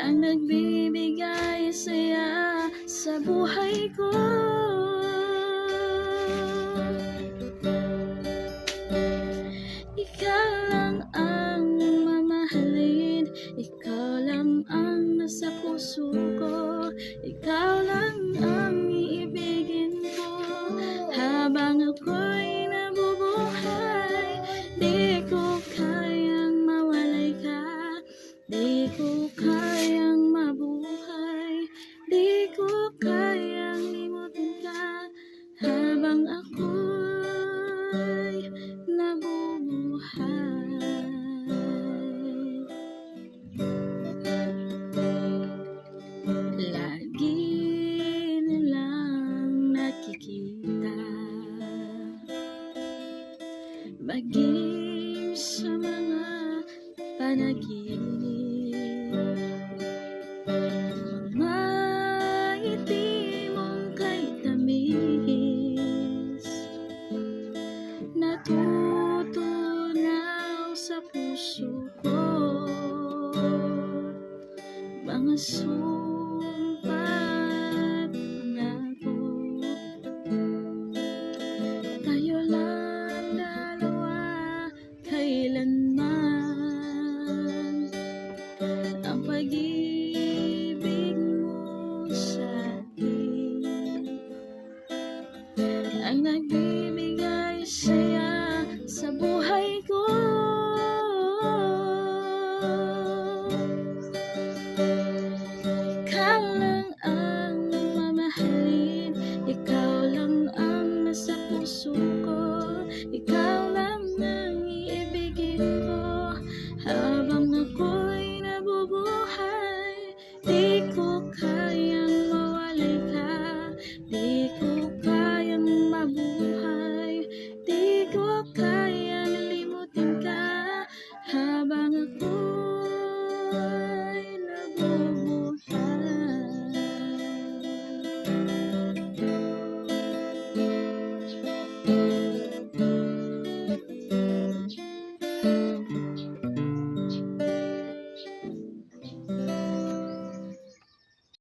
ang nagbibigay saya sa buhay ko. Ikaw lang ang mamahalin, ikaw lang ang nasa puso ko, ikaw lang ang iibigin ko. Habang ako'y nabubuhay, di ko kayang mawalay ka, di ko kayang mabuhay, di ko kayang limutin ka. Habang ako'y nabubuhay, lagi nilang nakikita, maging sa mga panaginip, mga ngiti mong kay tamis, natutunaw sa puso ko, mga sumpa't pangako. Tayo lang dalawa kailanman, ang pag-ibig mo sa'kin ang nagbibigay saya sa buhay ko. Ikaw lang ang mamahalin, ikaw lang ang nasa puso ko, ikaw lang ang iibigin ko. Habang ako'y nabubuhay, di ko kayang mawalay ka, di ko kayang mabuhay, di ko kayang limutin ka. Habang